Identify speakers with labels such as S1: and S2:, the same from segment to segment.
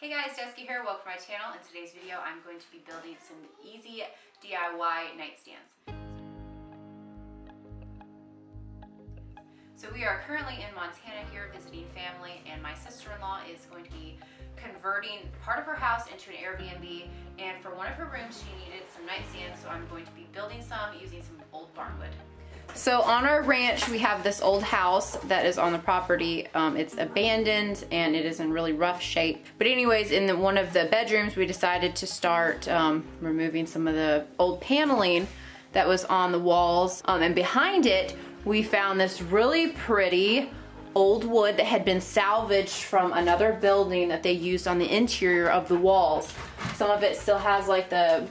S1: Hey guys, Jessica here. Welcome to my channel. In today's video, I'm going to be building some easy DIY nightstands. So we are currently in Montana here visiting family, and my sister-in-law is going to be converting part of her house into an Airbnb, and for one of her rooms she needed some nightstands, so I'm going to be building some using some old barnwood. So on our ranch we have this old house that is on the property. It's abandoned and it is in really rough shape. But anyways, in one of the bedrooms we decided to start removing some of the old paneling that was on the walls. And behind it we found this really pretty old wood that had been salvaged from another building that they used on the interior of the walls. Some of it still has like the,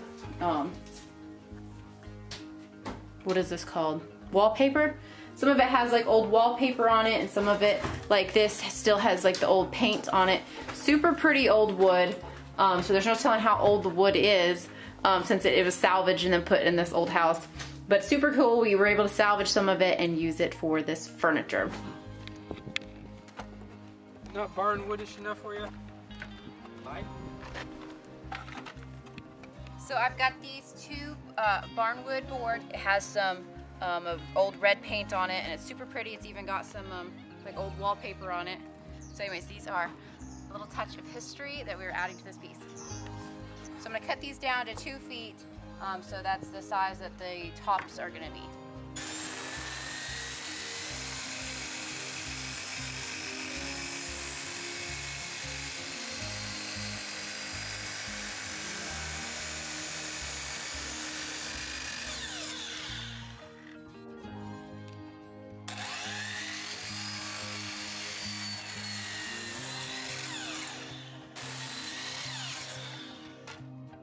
S1: what is this called? Wallpaper. Some of it has like old wallpaper on it, and some of it, like this, still has like the old paint on it. Super pretty old wood. So there's no telling how old the wood is, since it was salvaged and then put in this old house. But super cool. We were able to salvage some of it and use it for this furniture.
S2: Not barnwoodish enough for you? Mike?
S1: So I've got these two barnwood board. It has some of old red paint on it, and it's super pretty. It's even got some like old wallpaper on it. So anyways, these are a little touch of history that we were adding to this piece. So I'm going to cut these down to 2 feet, so that's the size that the tops are going to be.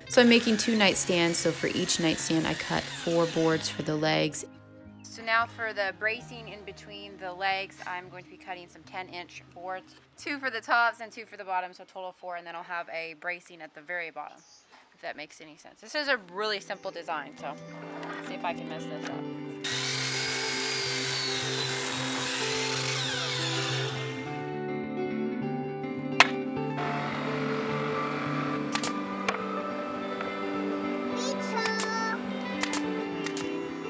S3: So I'm making 2 nightstands, so for each nightstand I cut 4 boards for the legs.
S1: So now for the bracing in between the legs, I'm going to be cutting some 10-inch boards. 2 for the tops and 2 for the bottom, so a total of 4, and then I'll have a bracing at the very bottom, if that makes any sense. This is a really simple design, so let's see if I can mess this up.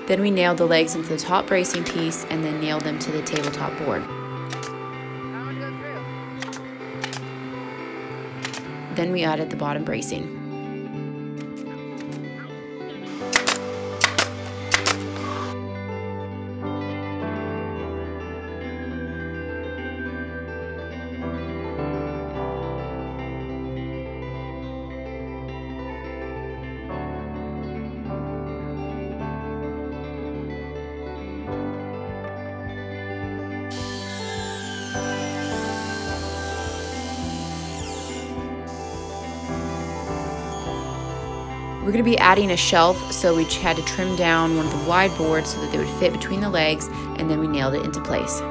S3: Then we nailed the legs into the top bracing piece and then nailed them to the tabletop board. Then we added the bottom bracing. We're going to be adding a shelf, so we had to trim down one of the wide boards so that they would fit between the legs, and then we nailed it into place.
S1: Now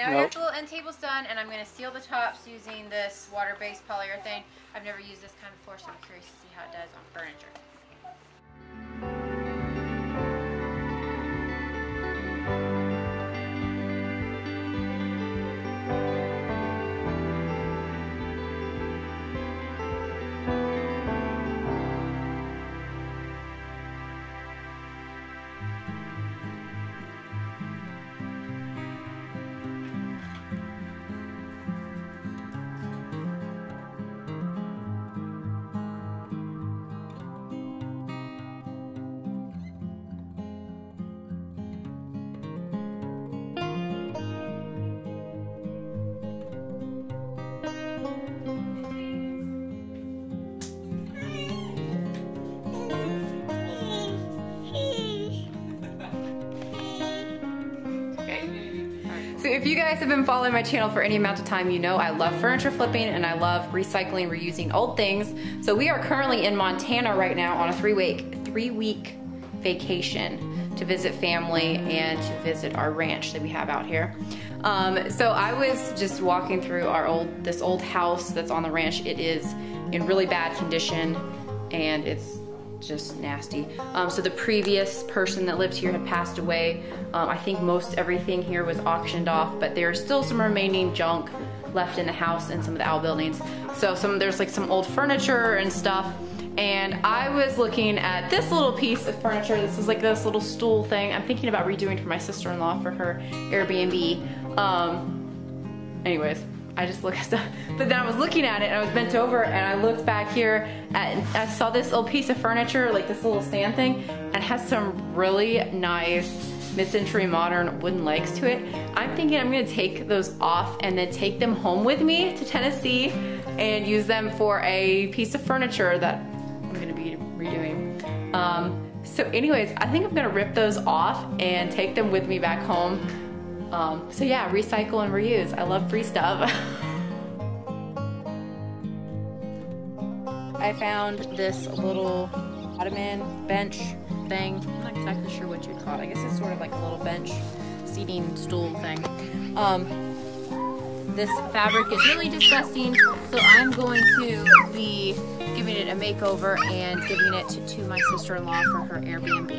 S1: I got the little end tables done, and I'm going to seal the tops using this water-based polyurethane. I've never used this kind before, so I'm curious to see how it does on furniture. So if you guys have been following my channel for any amount of time, you know I love furniture flipping and I love recycling, reusing old things. So we are currently in Montana right now on a three-week vacation to visit family and to visit our ranch that we have out here. So I was just walking through this old house that's on the ranch. It is in really bad condition and it's
S3: just nasty. So the previous person that lived here had passed away. I think most everything here was auctioned off, but there's still some remaining junk left in the house and some of the outbuildings. So there's like some old furniture and stuff. And I was looking at this little piece of furniture. This is like this little stool thing. I'm thinking about redoing for my sister-in-law for her Airbnb. Anyways, I just look at stuff. But then I was looking at it and I was bent over and I looked back here and I saw this little piece of furniture, like this little stand thing, and it has some really nice mid-century modern wooden legs to it. I'm thinking I'm gonna take those off and then take them home with me to Tennessee and use them for a piece of furniture that I'm gonna be redoing. So anyways, I think I'm gonna rip those off and take them with me back home. So yeah, recycle and reuse. I love free stuff. I found this little ottoman bench thing. I'm not exactly sure what you'd call it. I guess it's sort of like a little bench seating stool thing. This fabric is really disgusting, so I'm going to be giving it a makeover and giving it to my sister-in-law for her Airbnb.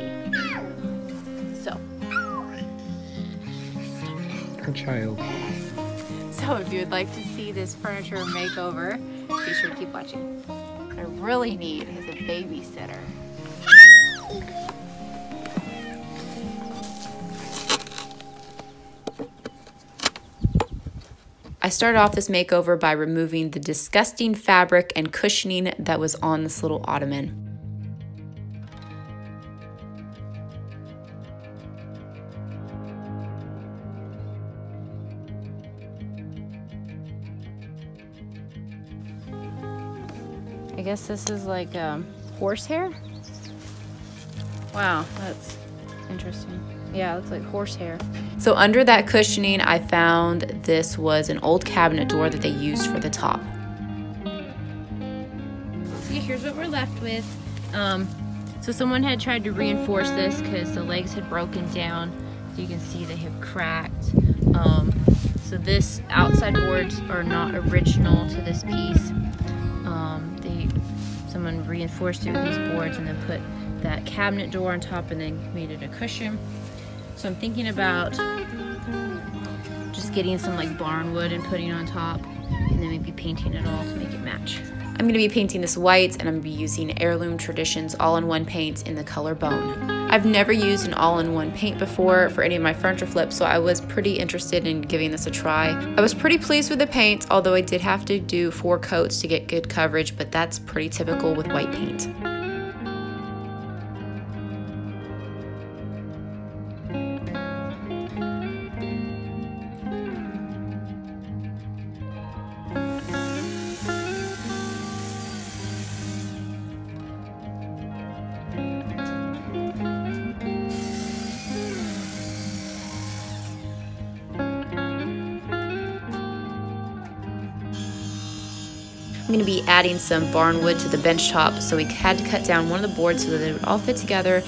S3: So.
S2: Her child.
S3: So if you would like to see this furniture makeover, be sure to keep watching. What I really need is a babysitter. I started off this makeover by removing the disgusting fabric and cushioning that was on this little ottoman. I guess this is like horsehair? Wow, that's interesting. Yeah, it looks like horsehair. So under that cushioning, I found this was an old cabinet door that they used for the top. So yeah, here's what we're left with. So someone had tried to reinforce this because the legs had broken down. So you can see they have cracked. So this outside boards are not original to this piece. Someone reinforced it with these boards and then put that cabinet door on top and then made it a cushion. So I'm thinking about just getting some like barn wood and putting on top and then maybe painting it all to make it match. I'm going to be painting this white and I'm going to be using Heirloom Traditions all-in-one paint in the color Bone. I've never used an all-in-one paint before for any of my furniture flips, so I was pretty interested in giving this a try. I was pretty pleased with the paint, although I did have to do 4 coats to get good coverage, but that's pretty typical with white paint. I'm going to be adding some barn wood to the bench top, so we had to cut down one of the boards so that it would all fit together.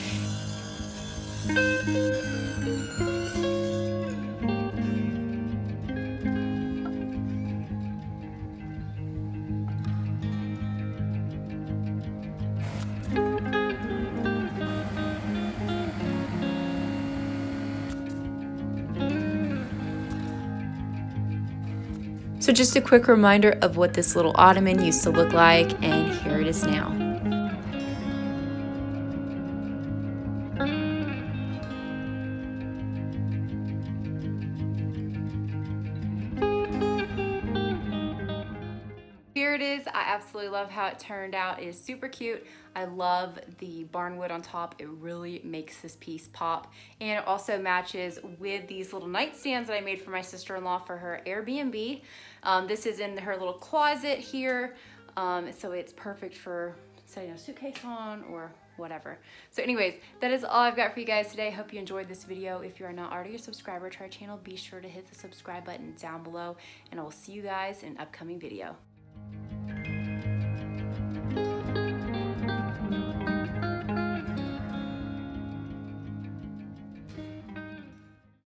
S3: So just a quick reminder of what this little ottoman used to look like, and here it is now. Here it is. I absolutely love how it turned out. It is super cute. I love the barn wood on top. It really makes this piece pop. And it also matches with these little nightstands that I made for my sister-in-law for her Airbnb. This is in her little closet here. So it's perfect for setting a suitcase on or whatever. So anyways, that is all I've got for you guys today. I hope you enjoyed this video. If you are not already a subscriber to our channel, be sure to hit the subscribe button down below, and I will see you guys in an upcoming video.